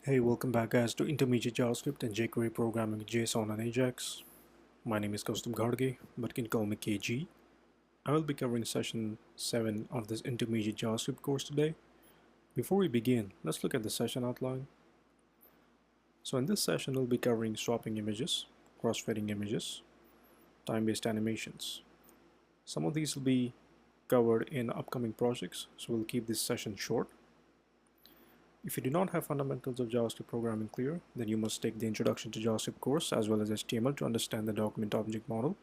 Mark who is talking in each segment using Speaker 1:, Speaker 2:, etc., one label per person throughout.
Speaker 1: Hey, welcome back guys to Intermediate JavaScript and jQuery programming with JSON and Ajax. My name is Kaustubh Garge, but you can call me KG. I will be covering session 7 of this Intermediate JavaScript course today. Before we begin, let's look at the session outline. So in this session, we'll be covering swapping images, cross-fading images, time-based animations. Some of these will be covered in upcoming projects, so we'll keep this session short. If you do not have fundamentals of JavaScript programming clear, then you must take the Introduction to JavaScript course as well as HTML to understand the document object model.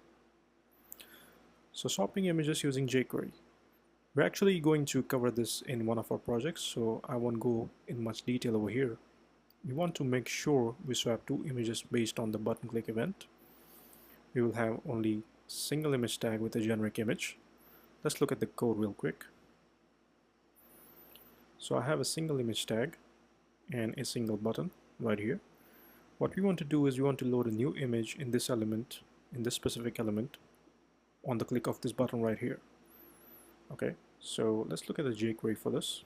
Speaker 1: So swapping images using jQuery. We're actually going to cover this in one of our projects, so I won't go in much detail over here. We want to make sure we swap two images based on the button click event. We will have only single image tag with a generic image. Let's look at the code real quick. So I have a single image tag and a single button right here. What we want to do is we want to load a new image in this element, in this specific element, on the click of this button right here. Okay, so let's look at the jQuery for this.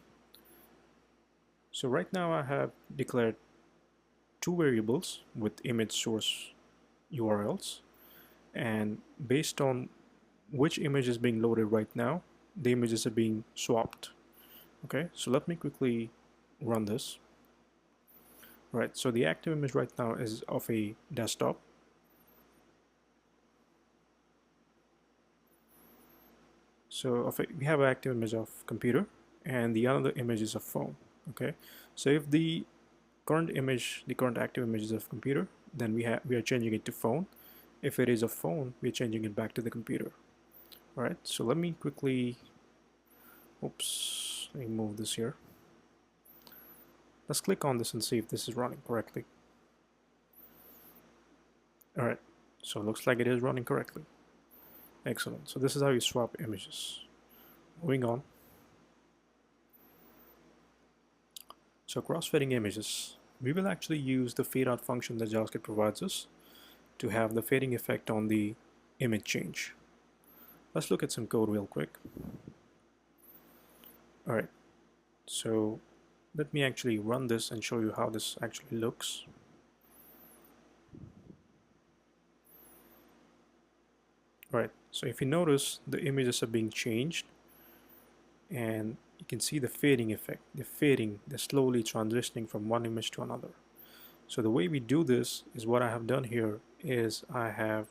Speaker 1: So right now I have declared two variables with image source URLs, and based on which image is being loaded right now, the images are being swapped. Okay, so let me quickly run this. Right, so the active image right now is of a desktop. So we have an active image of computer, and the other image is of phone. Okay, so if the current active image is of computer, then we are changing it to phone. If it is a phone, we're changing it back to the computer. All right, so let me quickly, let me move this here. Let's click on this and see if this is running correctly. All right, so it looks like it is running correctly. Excellent. So this is how you swap images. Moving on. So cross-fading images. We will actually use the fade out function that JavaScript provides us to have the fading effect on the image change. Let's look at some code real quick. All right, so let me actually run this and show you how this actually looks. All right, so if you notice, the images are being changed, and you can see the fading effect, the slowly transitioning from one image to another. So the way we do this is what I have done here is I have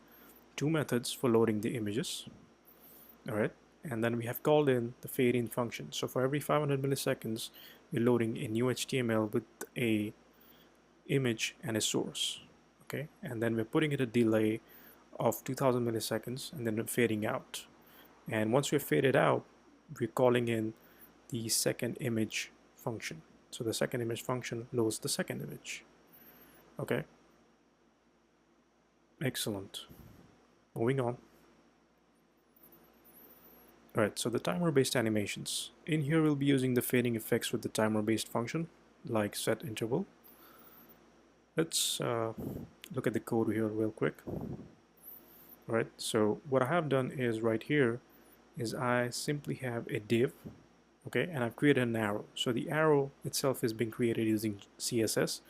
Speaker 1: two methods for loading the images. All right, and then we have called in the fade in function. So for every 500 milliseconds, we're loading a new HTML with a image and a source. Okay, and then we're putting it a delay of 2000 milliseconds, and then we're fading out. And once we're faded out, we're calling in the second image function. So the second image function loads the second image. Okay, excellent. Moving on. Alright, so the timer-based animations. In here we'll be using the fading effects with the timer-based function, like set interval. Let's look at the code here real quick. Alright, so what I have done is right here is I simply have a div, okay, and I've created an arrow. So the arrow itself is being created using CSS.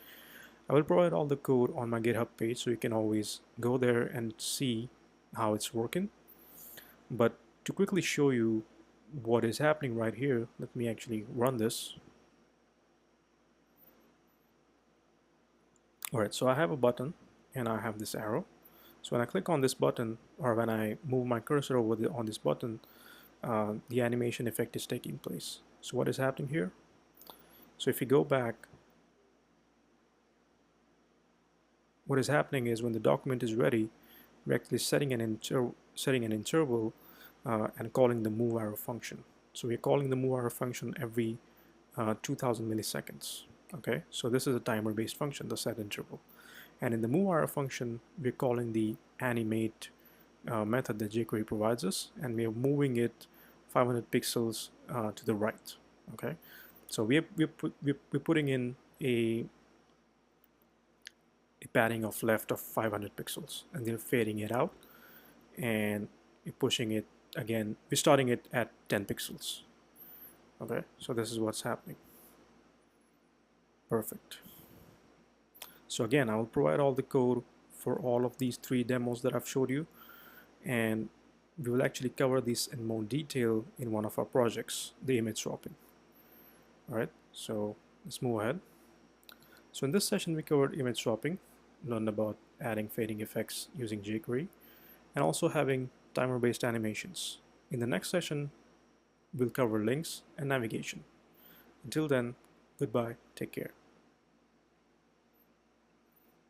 Speaker 1: I will provide all the code on my GitHub page, so you can always go there and see how it's working. But to quickly show you what is happening right here, let me actually run this. Alright, so I have a button and I have this arrow. So when I click on this button, or when I move my cursor over on this button, the animation effect is taking place. So what is happening here? So if you go back, what is happening is when the document is ready, we're actually setting an interval and calling the move arrow function. So we're calling the move arrow function every 2000 milliseconds. Okay, so this is a timer-based function, the set interval. And in the move arrow function, we're calling the animate method that jQuery provides us, and we are moving it 500 pixels to the right. Okay, so we're putting in a padding of left of 500 pixels, and then fading it out, and we're pushing it again. We're starting it at 10 pixels. Okay, so this is what's happening. Perfect. So again, I will provide all the code for all of these 3 demos that I've showed you, and we will actually cover this in more detail in one of our projects, the image swapping. Alright, so let's move ahead. So in this session we covered image swapping, learned about adding fading effects using jQuery, and also having timer-based animations. In the next session we'll cover links and navigation. Until then, goodbye, take care.